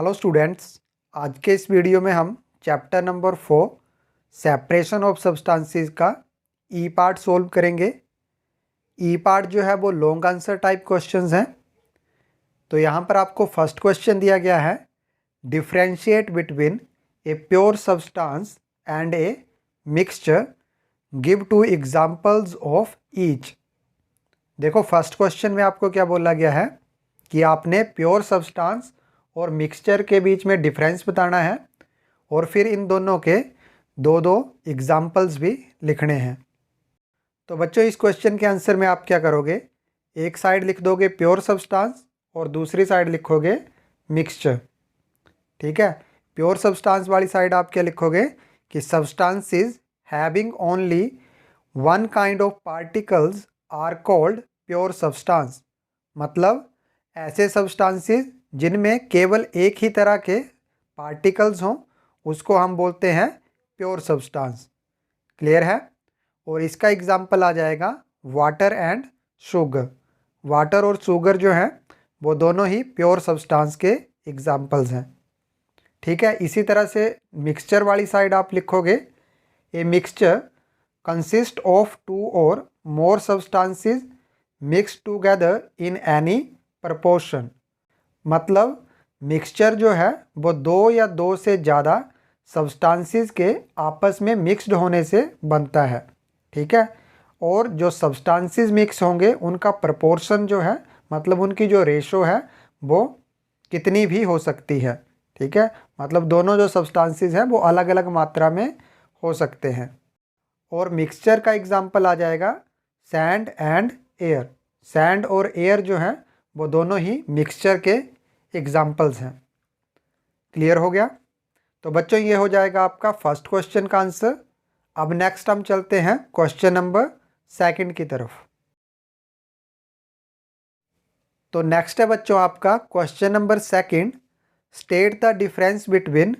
Hello students, आज के इस वीडियो में हम chapter number 4 separation of substances का ई पार्ट सोल्व करेंगे। ई पार्ट जो है वो लॉन्ग आंसर टाइप क्वेश्चंस हैं। तो यहाँ पर आपको फर्स्ट क्वेश्चन दिया गया है, differentiate between a pure substance and a mixture, give 2 examples of each. देखो फर्स्ट क्वेश्चन में आपको क्या बोला गया है कि आपने प्योर सब्सटेंस और मिक्सचर के बीच में डिफरेंस बताना है और फिर इन दोनों के दो दो एग्जाम्पल्स भी लिखने हैं। तो बच्चों इस क्वेश्चन के आंसर में आप क्या करोगे, एक साइड लिख दोगे प्योर सब्सटेंस और दूसरी साइड लिखोगे मिक्सचर। ठीक है, प्योर सब्सटेंस वाली साइड आप क्या लिखोगे कि substances having only one kind of particles are called pure substance. मतलब ऐसे सब्सटेंसेस जिनमें केवल एक ही तरह के पार्टिकल्स हों उसको हम बोलते हैं प्योर सब्सटेंस। क्लियर है। और इसका एग्जाम्पल आ जाएगा वाटर एंड शुगर। वाटर और शुगर जो हैं वो दोनों ही प्योर सब्सटेंस के एग्जाम्पल्स हैं। ठीक है, इसी तरह से मिक्सचर वाली साइड आप लिखोगे, ए मिक्सचर कंसिस्ट ऑफ 2 और मोर substances mix together in any proportion. मतलब मिक्सचर जो है वो 2 या 2 से ज़्यादा सब्सटेंसेस के आपस में मिक्स्ड होने से बनता है। ठीक है, और जो सब्सटेंसेस मिक्स होंगे उनका प्रपोर्शन जो है, मतलब उनकी जो रेशो है वो कितनी भी हो सकती है। ठीक है, मतलब दोनों जो सब्सटेंसेस हैं वो अलग अलग मात्रा में हो सकते हैं। और मिक्सचर का एग्जाम्पल आ जाएगा सैंड एंड एयर। सैंड और एयर जो है वो दोनों ही मिक्सचर के एग्जाम्पल्स हैं। क्लियर हो गया। तो बच्चों ये हो जाएगा आपका फर्स्ट क्वेश्चन का आंसर। अब नेक्स्ट हम चलते हैं क्वेश्चन नंबर 2 की तरफ। तो नेक्स्ट है बच्चों आपका question number 2, state the difference between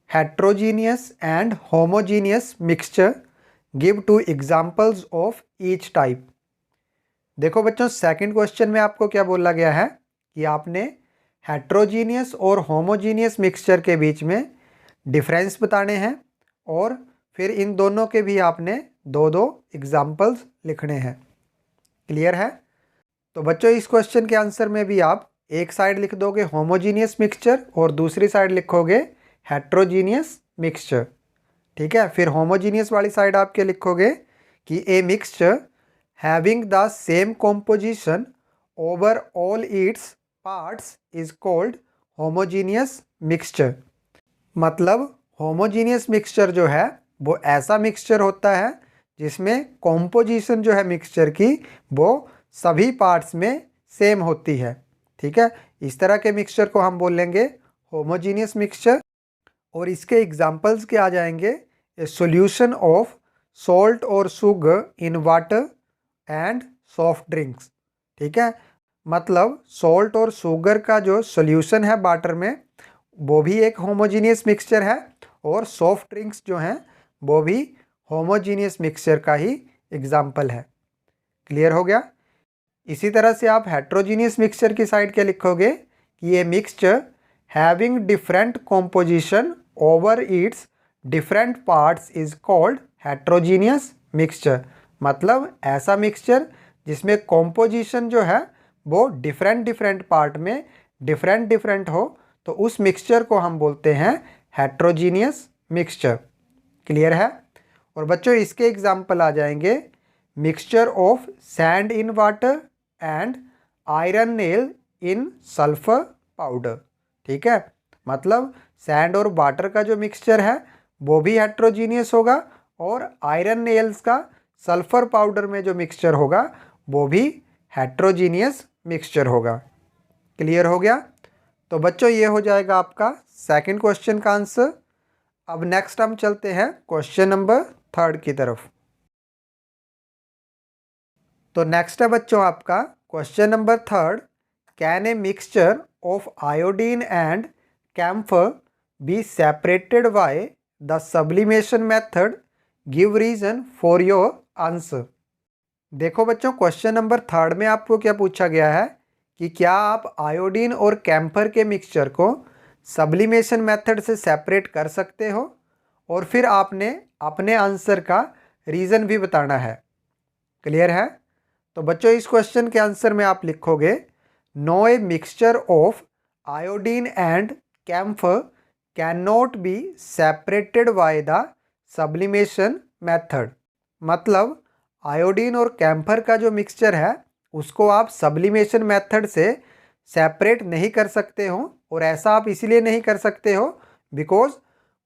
heterogeneous and homogeneous mixture, give 2 examples of each type. देखो बच्चों सेकंड क्वेश्चन में आपको क्या बोला गया है कि आपने हेट्रोजीनियस और होमोजीनियस मिक्सचर के बीच में डिफरेंस बताने हैं और फिर इन दोनों के भी आपने दो दो एग्जाम्पल्स लिखने हैं। क्लियर है। तो बच्चों इस क्वेश्चन के आंसर में भी आप एक साइड लिख दोगे होमोजीनियस मिक्सचर और दूसरी साइड लिखोगे हेट्रोजीनियस मिक्सचर। ठीक है, फिर होमोजीनियस वाली साइड आप क्या लिखोगे कि a mixture having the same composition over all its parts is called homogeneous mixture। मतलब homogeneous mixture जो है वो ऐसा मिक्सचर होता है जिसमें कॉम्पोजिशन जो है मिक्सचर की वो सभी पार्ट्स में सेम होती है। ठीक है, इस तरह के मिक्सचर को हम बोलेंगे होमोजीनियस मिक्सचर। और इसके एग्जांपल्स के आ जाएंगे ए सॉल्यूशन ऑफ सॉल्ट और sugar in water and soft drinks. ठीक है, मतलब सॉल्ट और शुगर का जो सॉल्यूशन है वाटर में वो भी एक होमोजीनियस मिक्सचर है और सॉफ्ट ड्रिंक्स जो हैं वो भी होमोजीनियस मिक्सचर का ही एग्जाम्पल है। क्लियर हो गया। इसी तरह से आप हेट्रोजीनियस मिक्सचर की साइड क्या लिखोगे कि ये mixture having different composition over it's different parts is called heterogeneous mixture. मतलब ऐसा मिक्सचर जिसमें कॉम्पोजिशन जो है वो डिफरेंट पार्ट में डिफरेंट हो तो उस मिक्सचर को हम बोलते हैं हेट्रोजीनियस मिक्सचर। क्लियर है। और बच्चों इसके एग्जाम्पल आ जाएंगे mixture of sand in water and iron nail in sulphur powder. ठीक है, मतलब सैंड और वाटर का जो मिक्सचर है वो भी हेट्रोजीनियस होगा और आयरन नेल्स का सल्फर पाउडर में जो मिक्सचर होगा वो भी हेट्रोजीनियस मिक्सचर होगा। क्लियर हो गया। तो बच्चों ये हो जाएगा आपका सेकंड क्वेश्चन का आंसर। अब नेक्स्ट हम चलते हैं क्वेश्चन नंबर 3 की तरफ। तो नेक्स्ट है बच्चों आपका question number 3, can a mixture of iodine and camphor be separated by the sublimation method, give reason for your answer. देखो बच्चों क्वेश्चन नंबर 3 में आपको क्या पूछा गया है कि क्या आप आयोडीन और कैम्फर के मिक्सचर को सब्लिमेशन मेथड से सेपरेट कर सकते हो, और फिर आपने अपने आंसर का रीज़न भी बताना है। क्लियर है? तो बच्चों इस क्वेश्चन के आंसर में आप लिखोगे no a mixture of iodine and camphor can not be separated by the sublimation method. मतलब आयोडीन और कैम्फर का जो मिक्सचर है उसको आप सब्लिमेशन मेथड से सेपरेट नहीं कर सकते हो, और ऐसा आप इसलिए नहीं कर सकते हो because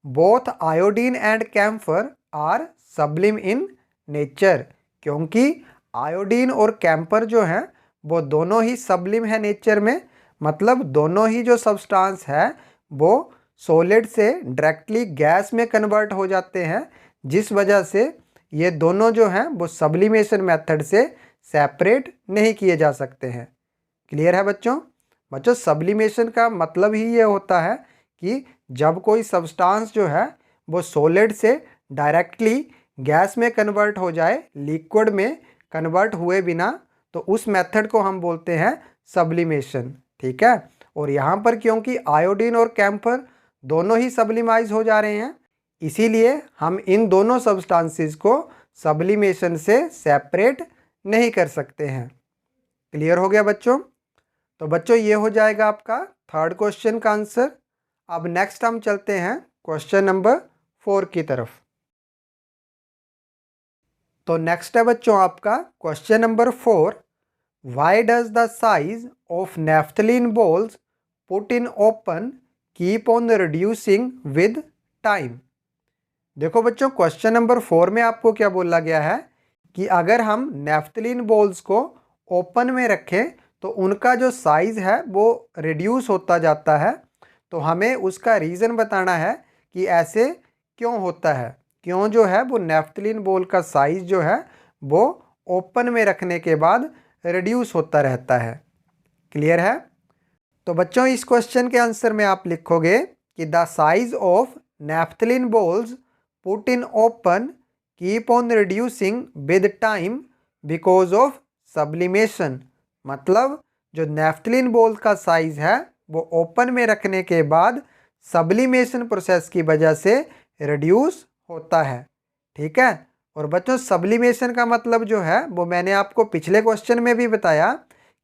both iodine and camphor are sublime in nature. क्योंकि आयोडीन और कैम्फर जो हैं वो दोनों ही सब्लिम है नेचर में, मतलब दोनों ही जो सब्सटेंस है वो सॉलिड से डायरेक्टली गैस में कन्वर्ट हो जाते हैं, जिस वजह से ये दोनों जो हैं वो सब्लिमेशन मेथड से सेपरेट नहीं किए जा सकते हैं। क्लियर है बच्चों? बच्चों सब्लिमेशन का मतलब ही ये होता है कि जब कोई सब्सटेंस जो है वो सॉलिड से डायरेक्टली गैस में कन्वर्ट हो जाए, लिक्विड में कन्वर्ट हुए बिना, तो उस मेथड को हम बोलते हैं सब्लिमेशन। ठीक है? और यहाँ पर क्योंकि आयोडीन और कैम्फर दोनों ही सब्लिमाइज हो जा रहे हैं, इसीलिए हम इन दोनों सब्सटेंसेस को सब्लिमेशन से सेपरेट नहीं कर सकते हैं। क्लियर हो गया बच्चों? तो बच्चों ये हो जाएगा आपका थर्ड क्वेश्चन का आंसर। अब नेक्स्ट हम चलते हैं क्वेश्चन नंबर 4 की तरफ। तो नेक्स्ट है बच्चों आपका question number 4। Why does the size of naphthalene balls put in open keep on reducing with time. देखो बच्चों क्वेश्चन नंबर 4 में आपको क्या बोला गया है कि अगर हम नेफ्थलीन बॉल्स को ओपन में रखें तो उनका जो साइज़ है वो रिड्यूस होता जाता है। तो हमें उसका रीज़न बताना है कि ऐसे क्यों होता है, क्यों जो है वो नेफ्थलीन बॉल का साइज़ जो है वो ओपन में रखने के बाद रिड्यूस होता रहता है। क्लियर है? तो बच्चों इस क्वेश्चन के आंसर में आप लिखोगे कि the size of naphthalene balls put in open keep on reducing with time because of sublimation. मतलब जो नेफ्थलीन बॉल का साइज है वो ओपन में रखने के बाद सब्लिमेशन प्रोसेस की वजह से रिड्यूस होता है। ठीक है? और बच्चों सब्लिमेशन का मतलब जो है वो मैंने आपको पिछले क्वेश्चन में भी बताया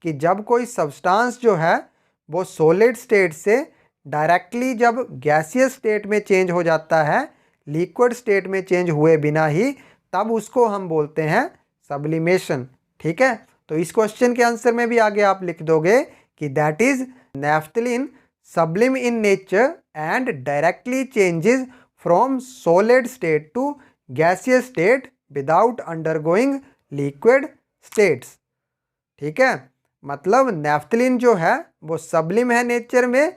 कि जब कोई सब्सटेंस जो है वो सॉलिड स्टेट से डायरेक्टली जब गैसियस स्टेट में चेंज हो जाता है, लिक्विड स्टेट में चेंज हुए बिना ही, तब उसको हम बोलते हैं सब्लिमेशन। ठीक है? तो इस क्वेश्चन के आंसर में भी आगे आप लिख दोगे कि that is naphthalene sublime in nature and directly changes from solid state to gaseous state without undergoing liquid states. ठीक है? मतलब नेफ्थलीन जो है वो सब्लिम है नेचर में,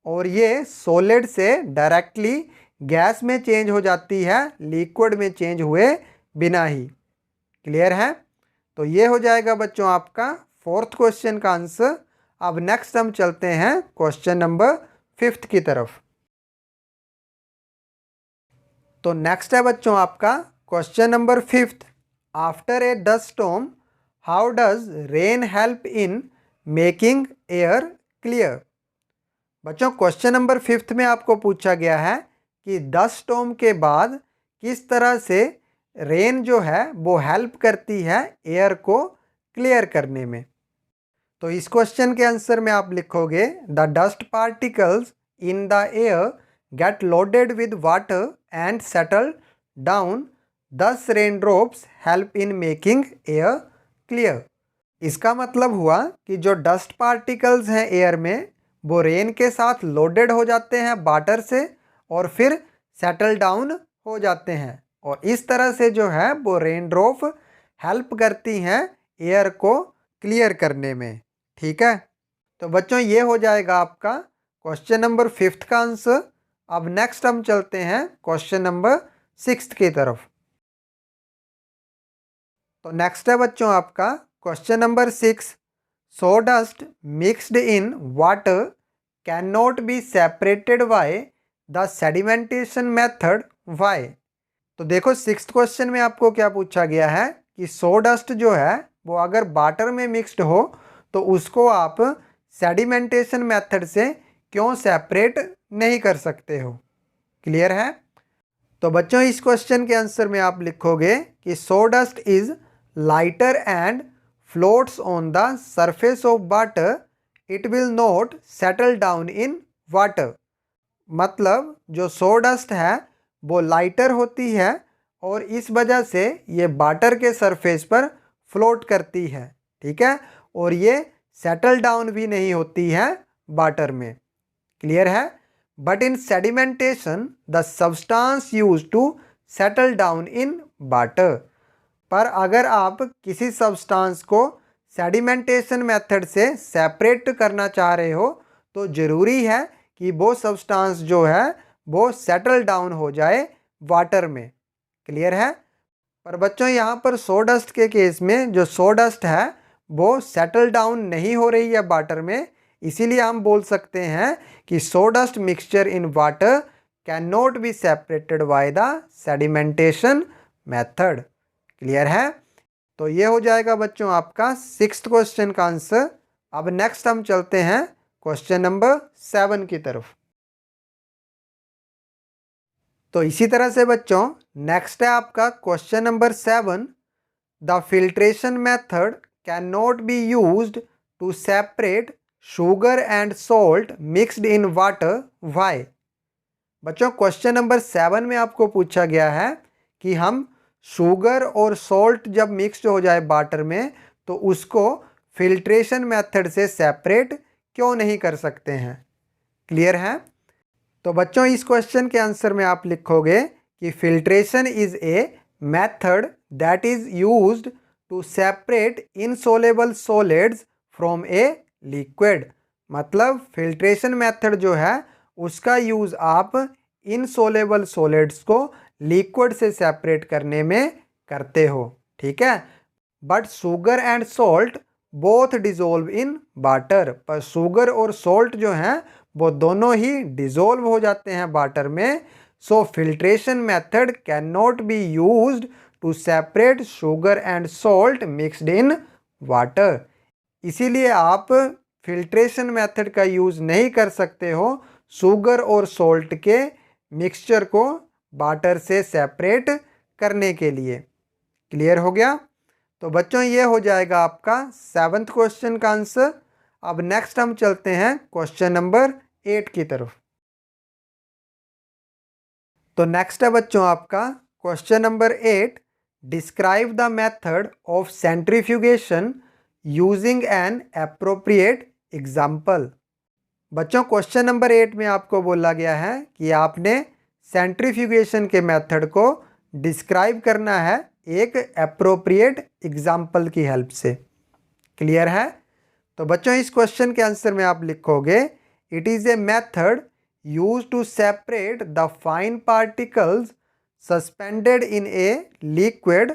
और ये सॉलिड से डायरेक्टली गैस में चेंज हो जाती है, लिक्विड में चेंज हुए बिना ही। क्लियर है? तो ये हो जाएगा बच्चों आपका फोर्थ क्वेश्चन का आंसर। अब नेक्स्ट हम चलते हैं क्वेश्चन नंबर 5 की तरफ। तो नेक्स्ट है बच्चों आपका question number 5। After a dust storm how does rain help in making air clear. बच्चों क्वेश्चन नंबर 5 में आपको पूछा गया है कि डस्ट स्टॉर्म के बाद किस तरह से रेन जो है वो हेल्प करती है एयर को क्लियर करने में। तो इस क्वेश्चन के आंसर में आप लिखोगे the dust particles in the air get loaded with water and settle down, thus rain drops help in making air clear. इसका मतलब हुआ कि जो डस्ट पार्टिकल्स हैं एयर में वो रेन के साथ लोडेड हो जाते हैं वाटर से, और फिर सेटल डाउन हो जाते हैं, और इस तरह से जो है वो रेन ड्रॉप हेल्प करती हैं एयर को क्लियर करने में। ठीक है? तो बच्चों ये हो जाएगा आपका क्वेश्चन नंबर 5 का आंसर। अब नेक्स्ट हम चलते हैं क्वेश्चन नंबर 6 की तरफ। तो नेक्स्ट है बच्चों आपका question number 6। So dust mixed in water can not be separated by the sedimentation method why. तो देखो 6th क्वेश्चन में आपको क्या पूछा गया है कि सो डस्ट जो है वो अगर वाटर में मिक्स्ड हो तो उसको आप सेडिमेंटेशन मेथड से क्यों सेपरेट नहीं कर सकते हो। क्लियर है? तो बच्चों इस क्वेश्चन के आंसर में आप लिखोगे कि sawdust is lighter and floats on the surface of water, it will not settle down in water. मतलब जो सोडस्ट है वो लाइटर होती है और इस वजह से ये वाटर के सरफेस पर फ्लोट करती है, ठीक है, और ये सेटल डाउन भी नहीं होती है वाटर में। क्लियर है? But in sedimentation the substance use to settle down in water. पर अगर आप किसी सब्सटेंस को सेडिमेंटेशन मेथड से सेपरेट करना चाह रहे हो तो ज़रूरी है कि वो सब्सटेंस जो है वो सेटल डाउन हो जाए वाटर में। क्लियर है? पर बच्चों यहाँ पर सोडस्ट के केस में जो सोडस्ट है वो सेटल डाउन नहीं हो रही है वाटर में, इसीलिए हम बोल सकते हैं कि sawdust mixture in water can not be separated by the sedimentation method. Clear है? तो ये हो जाएगा बच्चों आपका 6th क्वेश्चन का आंसर। अब नेक्स्ट हम चलते हैं क्वेश्चन नंबर 7 की तरफ। तो इसी तरह से बच्चों नेक्स्ट है आपका question number 7। The filtration method can not be used to separate sugar and salt mixed in water, why? बच्चों क्वेश्चन नंबर 7 में आपको पूछा गया है कि हम शुगर और सॉल्ट जब मिक्स्ड हो जाए वाटर में तो उसको फिल्ट्रेशन मेथड से सेपरेट क्यों नहीं कर सकते हैं। क्लियर है? तो बच्चों इस क्वेश्चन के आंसर में आप लिखोगे कि filtration is a method that is used to separate insoluble solids from a liquid. मतलब फिल्ट्रेशन मेथड जो है उसका यूज़ आप इनसोलेबल सॉलिड्स को लिक्विड से सेपरेट करने में करते हो, ठीक है। But sugar and salt both dissolve in water. पर शुगर और सॉल्ट जो हैं वो दोनों ही डिजोल्व हो जाते हैं वाटर में। So filtration method can not be used to separate sugar and salt mixed in water. इसीलिए आप फिल्ट्रेशन मेथड का यूज़ नहीं कर सकते हो शुगर और सॉल्ट के मिक्सचर को वाटर से सेपरेट करने के लिए। क्लियर हो गया? तो बच्चों ये हो जाएगा आपका 7th क्वेश्चन का आंसर। अब नेक्स्ट हम चलते हैं क्वेश्चन नंबर 8 की तरफ। तो नेक्स्ट है बच्चों आपका question number 8। Describe the method of centrifugation using N appropriate example. बच्चों क्वेश्चन नंबर 8 में आपको बोला गया है कि आपने सेंट्रीफ्यूगेशन के मेथड को डिस्क्राइब करना है एक एप्रोप्रिएट एग्जाम्पल की हेल्प से। क्लियर है? तो बच्चों इस क्वेश्चन के आंसर में आप लिखोगे it is a method use to separate the fine particles suspended in a liquid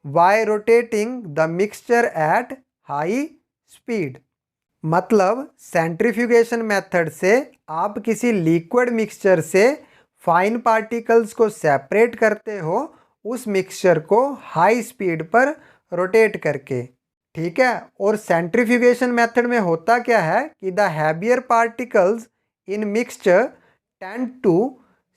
by rotating the mixture at high speed. मतलब सेंट्रीफ्यूगेशन मेथड से आप किसी लिक्विड मिक्सचर से फाइन पार्टिकल्स को सेपरेट करते हो उस मिक्सचर को हाई स्पीड पर रोटेट करके, ठीक है। और सेंट्रीफ्यूगेशन मेथड में होता क्या है कि the heavier particles in mixture tend to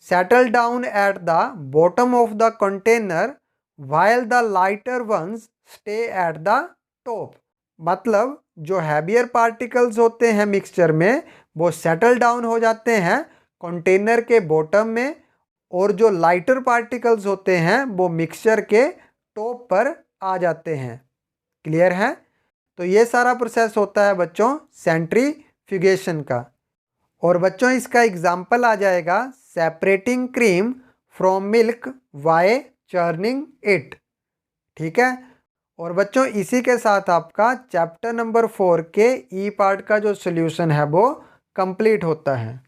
settle down at the bottom of the container while the lighter ones stay at the top. मतलब जो हैवियर पार्टिकल्स होते हैं मिक्सचर में वो सेटल डाउन हो जाते हैं कंटेनर के बॉटम में, और जो लाइटर पार्टिकल्स होते हैं वो मिक्सचर के टॉप पर आ जाते हैं। क्लियर है? तो ये सारा प्रोसेस होता है बच्चों सेंट्रीफ्यूगेशन का। और बच्चों इसका एग्जाम्पल आ जाएगा separating cream from milk bye churning it, ठीक है। और बच्चों इसी के साथ आपका चैप्टर नंबर 4 के ई पार्ट का जो सॉल्यूशन है वो कंप्लीट होता है।